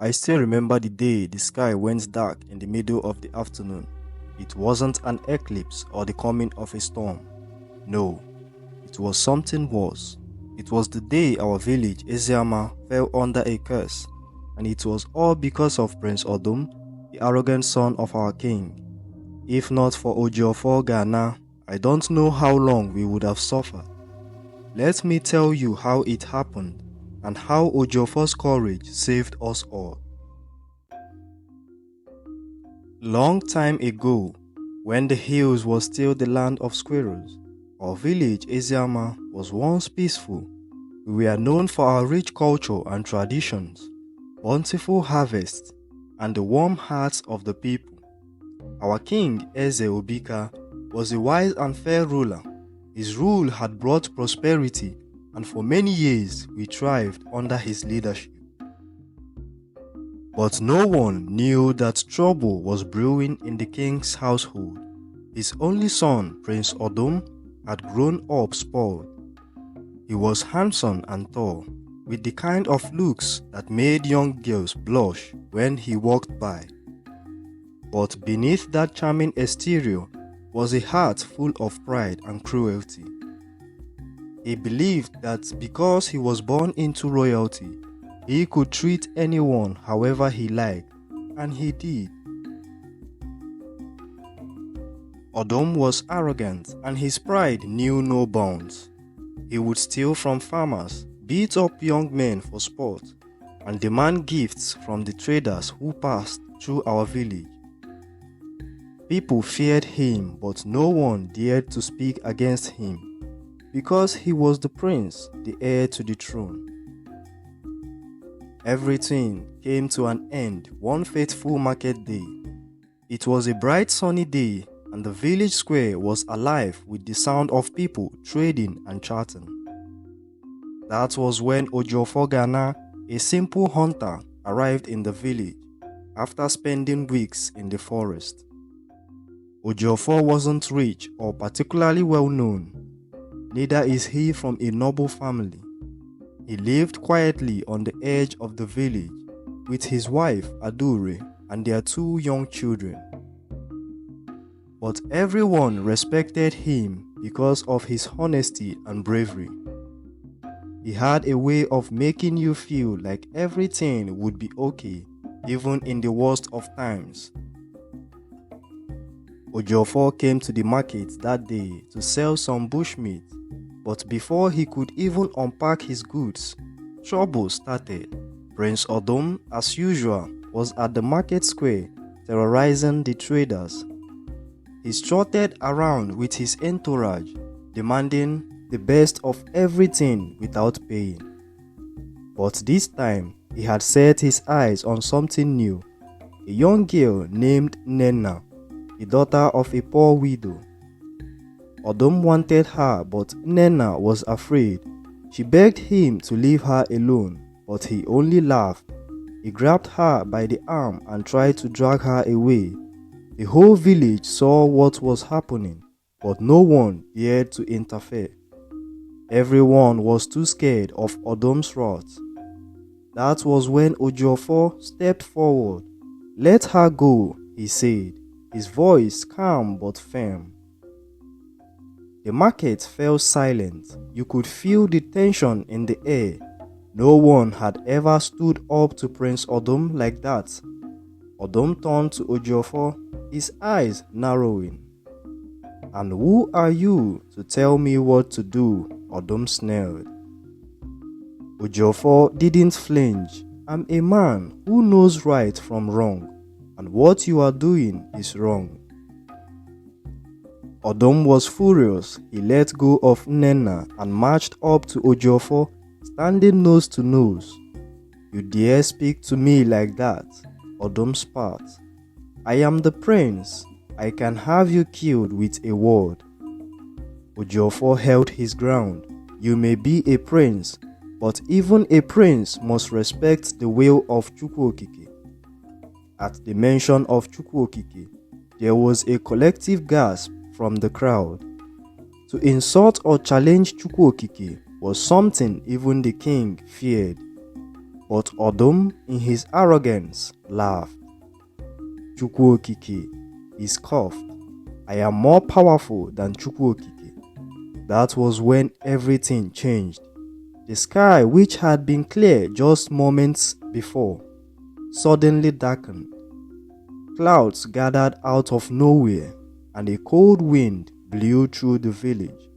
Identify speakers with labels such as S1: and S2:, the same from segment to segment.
S1: I still remember the day the sky went dark in the middle of the afternoon. It wasn't an eclipse or the coming of a storm. No, it was something worse. It was the day our village, Eziama, fell under a curse, and it was all because of Prince Odum, the arrogant son of our king. If not for Ojiofor Ghana, I don't know how long we would have suffered. Let me tell you how it happened and how Ojiofor's courage saved us all. Long time ago, when the hills was still the land of squirrels, our village Eziama was once peaceful. We were known for our rich culture and traditions, bountiful harvests, and the warm hearts of the people. Our king Eze was a wise and fair ruler. His rule had brought prosperity, and for many years we thrived under his leadership. But no one knew that trouble was brewing in the king's household. His only son, Prince Odum, had grown up spoiled. He was handsome and tall, with the kind of looks that made young girls blush when he walked by. But beneath that charming exterior was a heart full of pride and cruelty. He believed that because he was born into royalty, he could treat anyone however he liked, and he did. Odum was arrogant and his pride knew no bounds. He would steal from farmers, beat up young men for sport, and demand gifts from the traders who passed through our village. People feared him, but no one dared to speak against him, because he was the prince, the heir to the throne. Everything came to an end one fateful market day. It was a bright sunny day, and the village square was alive with the sound of people trading and chatting. That was when Ojiofor Ghana, a simple hunter, arrived in the village after spending weeks in the forest. Ojiofor wasn't rich or particularly well known. Neither is he from a noble family. He lived quietly on the edge of the village with his wife Adure and their two young children. But everyone respected him because of his honesty and bravery. He had a way of making you feel like everything would be okay, even in the worst of times. Ojiofor came to the market that day to sell some bushmeat, but before he could even unpack his goods, trouble started. Prince Odum, as usual, was at the market square terrorizing the traders. He strutted around with his entourage, demanding the best of everything without paying. But this time, he had set his eyes on something new, a young girl named Nenna, the daughter of a poor widow. Odum wanted her, but Nenna was afraid. She begged him to leave her alone, but he only laughed. He grabbed her by the arm and tried to drag her away. The whole village saw what was happening, but no one dared to interfere. Everyone was too scared of Odum's wrath. That was when Ojiofor stepped forward. "Let her go," he said, his voice calm but firm. The market fell silent. You could feel the tension in the air. No one had ever stood up to Prince Odum like that. Odum turned to Ojiofor, his eyes narrowing. "And who are you to tell me what to do?" Odum snarled. Ojiofor didn't flinch. "I'm a man who knows right from wrong, and what you are doing is wrong." Odum was furious. He let go of Nenna and marched up to Ojiofor, standing nose to nose. "You dare speak to me like that?" Odum spat. "I am the prince. I can have you killed with a word." Ojiofor held his ground. "You may be a prince, but even a prince must respect the will of Chukwuokike." At the mention of Chukwuokike, there was a collective gasp from the crowd. To insult or challenge Chukwuokike was something even the king feared. But Odum, in his arrogance, laughed. Chukwuokike, he scoffed. I am more powerful than Chukwuokike. That was when everything changed. The sky, which had been clear just moments before, suddenly darkened. Clouds gathered out of nowhere, and a cold wind blew through the village.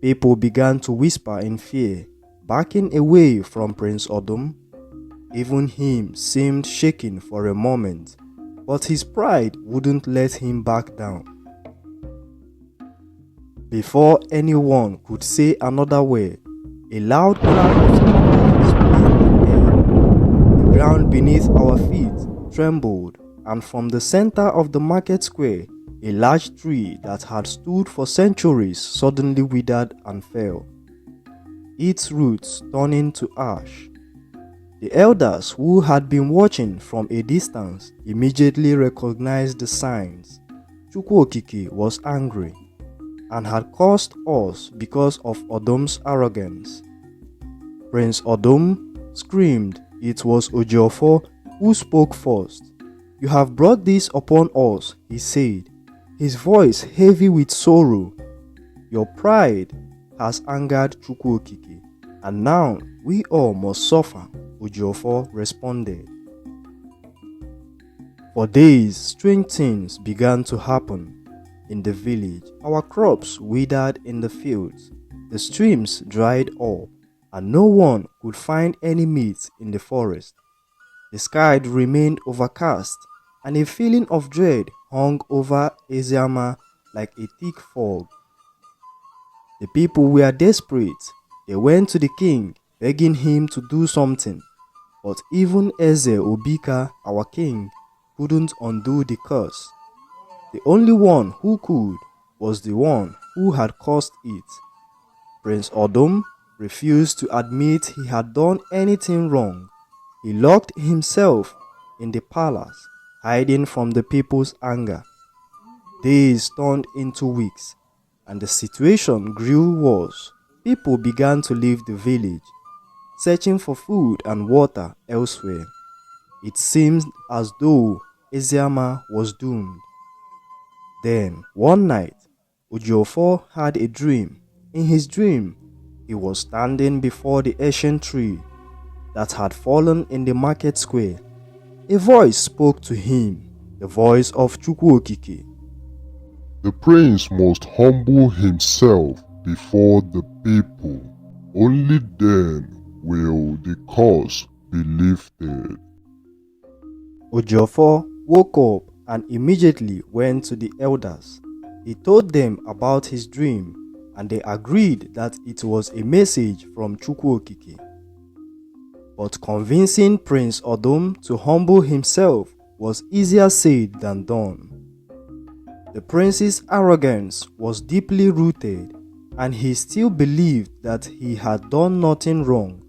S1: People began to whisper in fear, backing away from Prince Odum. Even him seemed shaken for a moment, but his pride wouldn't let him back down. Before anyone could say another word, a loud crash of thunder split the air. The ground beneath our feet trembled, and from the center of the market square, a large tree that had stood for centuries suddenly withered and fell, its roots turning to ash. The elders who had been watching from a distance immediately recognized the signs. Chukwuokike was angry and had cursed us because of Odum's arrogance. Prince Odum screamed. It was Ojiofor who spoke first. You have brought this upon us, he said, his voice heavy with sorrow. Your pride has angered Chukwuokike, and now we all must suffer, Ojiofor responded. For days, strange things began to happen in the village. Our crops withered in the fields, the streams dried up, and no one could find any meat in the forest. The sky remained overcast, and a feeling of dread hung over Eziama like a thick fog. The people were desperate. They went to the king, begging him to do something. But even Eze Obika, our king, couldn't undo the curse. The only one who could was the one who had caused it. Prince Odum refused to admit he had done anything wrong. He locked himself in the palace, hiding from the people's anger. Days turned into weeks, and the situation grew worse. People began to leave the village, searching for food and water elsewhere. It seemed as though Eziama was doomed. Then, one night, Ojiofor had a dream. In his dream, he was standing before the ancient tree that had fallen in the market square. A voice spoke to him, the voice of Chukwuokike.
S2: The prince must humble himself before the people. Only then will the cause be lifted.
S1: Ojiofor woke up and immediately went to the elders. He told them about his dream, and they agreed that it was a message from Chukwuokike. But convincing Prince Odum to humble himself was easier said than done. The prince's arrogance was deeply rooted, and he still believed that he had done nothing wrong.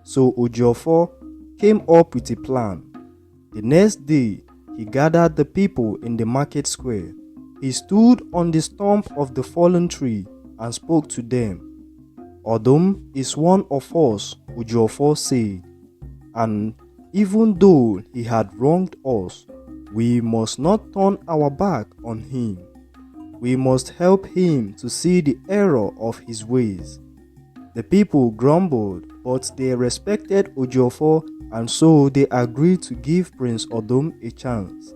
S1: So Ojiofor came up with a plan. The next day, he gathered the people in the market square. He stood on the stump of the fallen tree and spoke to them. Odum is one of us, Ojiofor said, and even though he had wronged us, we must not turn our back on him. We must help him to see the error of his ways. The people grumbled, but they respected Ojiofor, and so they agreed to give Prince Odum a chance.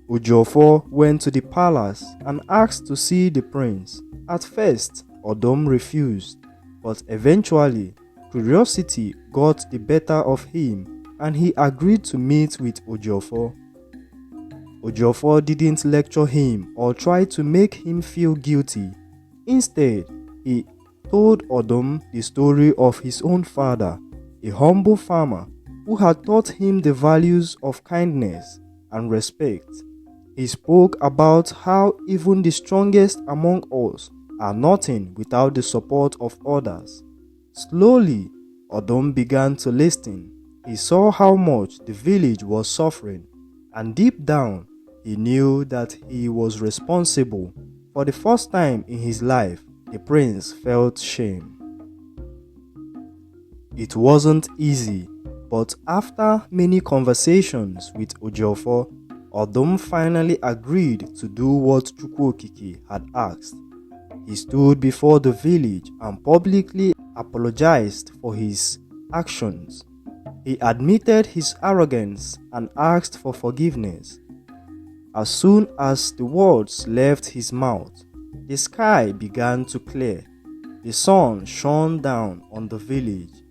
S1: Ojiofor went to the palace and asked to see the prince. At first, Odum refused, but eventually, curiosity got the better of him, and he agreed to meet with Ojiofor. Ojiofor didn't lecture him or try to make him feel guilty. Instead, he told Odum the story of his own father, a humble farmer who had taught him the values of kindness and respect. He spoke about how even the strongest among us are nothing without the support of others. Slowly, Odum began to listen. He saw how much the village was suffering, and deep down, he knew that he was responsible. For the first time in his life, the prince felt shame. It wasn't easy, but after many conversations with Ojiofor, Odum finally agreed to do what Chukwuokike had asked. He stood before the village and publicly apologized for his actions. He admitted his arrogance and asked for forgiveness. As soon as the words left his mouth, the sky began to clear. The sun shone down on the village,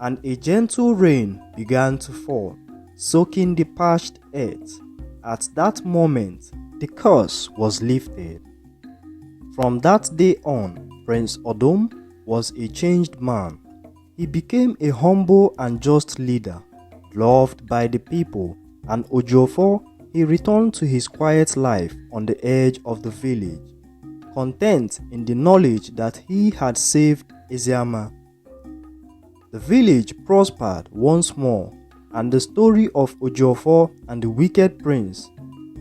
S1: and a gentle rain began to fall, soaking the parched earth. At that moment, the curse was lifted. From that day on, Prince Odum was a changed man. He became a humble and just leader, loved by the people, and Ojiofor, he returned to his quiet life on the edge of the village, content in the knowledge that he had saved Eziama. The village prospered once more, and the story of Ojiofor and the wicked prince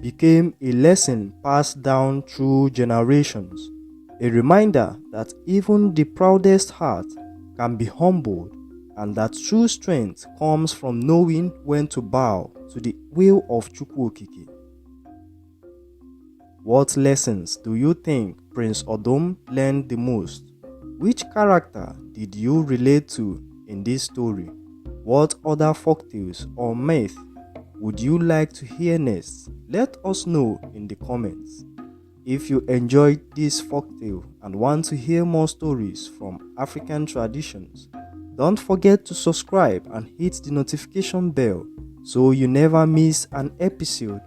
S1: became a lesson passed down through generations, a reminder that even the proudest heart can be humbled, and that true strength comes from knowing when to bow to the will of Chukwuokike. What lessons do you think Prince Odum learned the most? Which character did you relate to in this story? What other folktales or myths would you like to hear next? Let us know in the comments. If you enjoyed this folktale and want to hear more stories from African traditions, don't forget to subscribe and hit the notification bell so you never miss an episode.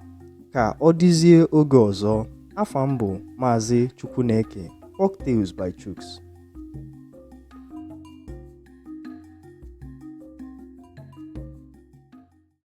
S1: Ka ọ dịzie oge ọzọ, afọ m bụ Maazị Chukwuneke, Folktales by Chooks.